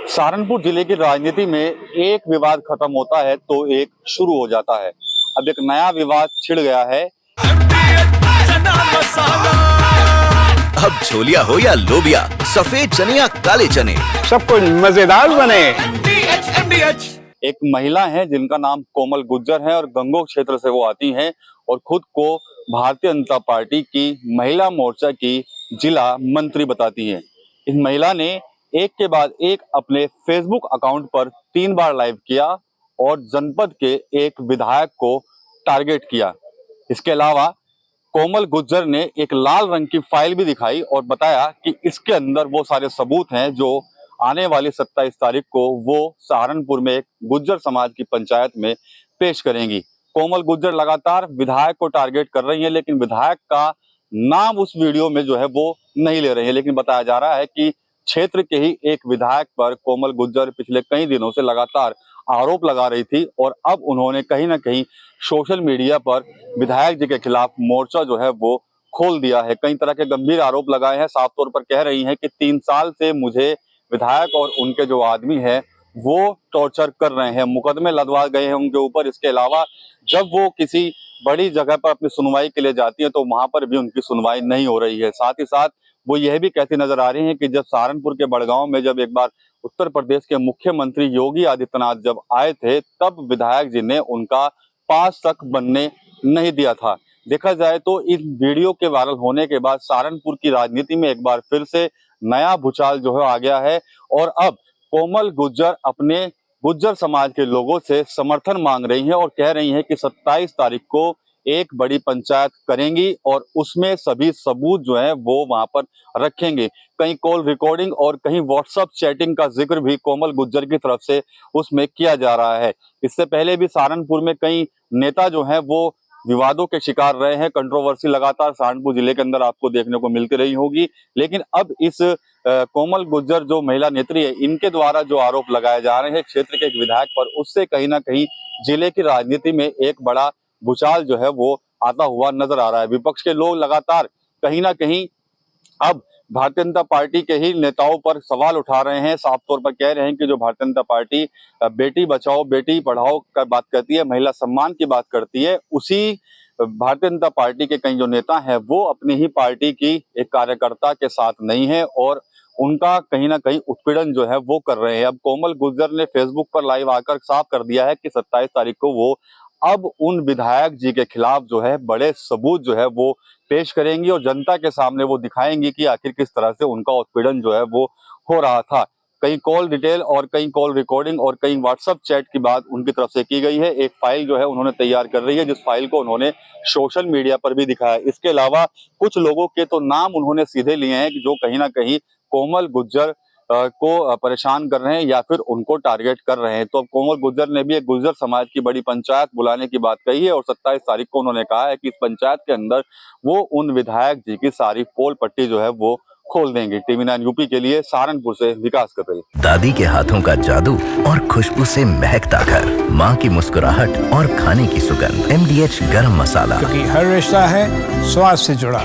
सहारनपुर जिले की राजनीति में एक विवाद खत्म होता है तो एक शुरू हो जाता है। अब एक नया विवाद छिड़ गया है। अब छोलिया हो या लोबिया, सफेद चने या काले चने, सबको मजेदार बने। एक महिला है जिनका नाम कोमल गुज्जर है और गंगोह क्षेत्र से वो आती हैं और खुद को भारतीय जनता पार्टी की महिला मोर्चा की जिला मंत्री बताती हैं। इस महिला ने एक के बाद एक अपने फेसबुक अकाउंट पर 3 बार लाइव किया और जनपद के एक विधायक को टारगेट किया। इसके अलावा कोमल गुज्जर ने एक लाल रंग की फाइल भी दिखाई और बताया कि इसके अंदर वो सारे सबूत हैं जो आने वाली 27 तारीख को वो सहारनपुर में एक गुज्जर समाज की पंचायत में पेश करेंगी। कोमल गुज्जर लगातार विधायक को टारगेट कर रही है, लेकिन विधायक का नाम उस वीडियो में जो है वो नहीं ले रही है। लेकिन बताया जा रहा है कि क्षेत्र के ही एक विधायक पर कोमल गुज्जर पिछले कई दिनों से लगातार आरोप लगा रही थी और अब उन्होंने कहीं ना कहीं सोशल मीडिया पर विधायक जी के खिलाफ मोर्चा जो है वो खोल दिया है। कई तरह के गंभीर आरोप लगाए हैं। साफ तौर पर कह रही हैं कि 3 साल से मुझे विधायक और उनके जो आदमी है वो टॉर्चर कर रहे हैं, मुकदमे लदवा गए हैं उनके ऊपर। इसके अलावा जब वो किसी बड़ी जगह पर अपनी सुनवाई के लिए जाती है तो वहां पर भी उनकी सुनवाई नहीं हो रही है। साथ ही साथ वो यह भी कहती नजर आ रही है कि जब सहारनपुर के बड़गांव में जब एक बार उत्तर प्रदेश के मुख्यमंत्री योगी आदित्यनाथ जब आए थे तब विधायक जी ने उनका पास तक बनने नहीं दिया था। देखा जाए तो इस वीडियो के वायरल होने के बाद सहारनपुर की राजनीति में एक बार फिर से नया भूचाल जो है आ गया है और अब कोमल गुज्जर अपने गुज्जर समाज के लोगों से समर्थन मांग रही हैं और कह रही हैं कि 27 तारीख को एक बड़ी पंचायत करेंगी और उसमें सभी सबूत जो है वो वहां पर रखेंगे। कहीं कॉल रिकॉर्डिंग और कहीं व्हाट्सएप चैटिंग का जिक्र भी कोमल गुज्जर की तरफ से उसमें किया जा रहा है। इससे पहले भी सहारनपुर में कई नेता जो हैं वो विवादों के शिकार रहे हैं। कंट्रोवर्सी लगातार सहारनपुर जिले के अंदर आपको देखने को मिलती रही होगी, लेकिन अब इस कोमल गुज्जर जो महिला नेत्री है इनके द्वारा जो आरोप लगाए जा रहे हैं क्षेत्र के एक विधायक पर, उससे कहीं ना कहीं जिले की राजनीति में एक बड़ा भूचाल जो है वो आता हुआ नजर आ रहा है। विपक्ष के लोग लगातार कहीं ना कहीं अब भारतीय जनता पार्टी के ही नेताओं पर सवाल उठा रहे हैं। साफ तौर पर कह रहे हैं कि जो भारतीय जनता पार्टी बेटी बचाओ बेटी पढ़ाओ का बात करती है, महिला सम्मान की बात करती है, उसी भारतीय जनता पार्टी के कई जो नेता हैं वो अपनी ही पार्टी की एक कार्यकर्ता के साथ नहीं है और उनका कहीं ना कहीं उत्पीड़न जो है वो कर रहे हैं। अब कोमल गुज्जर ने फेसबुक पर लाइव आकर साफ कर दिया है कि 27 तारीख को वो अब उन विधायक जी के खिलाफ जो है बड़े सबूत जो है वो पेश करेंगी और जनता के सामने वो दिखाएंगी कि आखिर किस तरह से उनका उत्पीड़न जो है वो हो रहा था। कई कॉल डिटेल और कई कॉल रिकॉर्डिंग और कई व्हाट्सएप चैट की बात उनकी तरफ से की गई है। एक फाइल जो है उन्होंने तैयार कर रही है जिस फाइल को उन्होंने सोशल मीडिया पर भी दिखाया। इसके अलावा कुछ लोगों के तो नाम उन्होंने सीधे लिए हैं जो कहीं ना कहीं कोमल गुज्जर को परेशान कर रहे हैं या फिर उनको टारगेट कर रहे हैं। तो अब कोमल गुज्जर ने भी एक गुज्जर समाज की बड़ी पंचायत बुलाने की बात कही है और 27 तारीख को उन्होंने कहा है कि इस पंचायत के अंदर वो उन विधायक जी की सारी पोल पट्टी जो है वो खोल देंगे। TV9 यूपी के लिए सहारनपुर से विकास कपिल। दादी के हाथों का जादू और खुशबू से महकता घर, माँ की मुस्कुराहट और खाने की सुगंध, MDH गरम मसाला, क्योंकि हर रिश्ता है स्वाद से जुड़ा।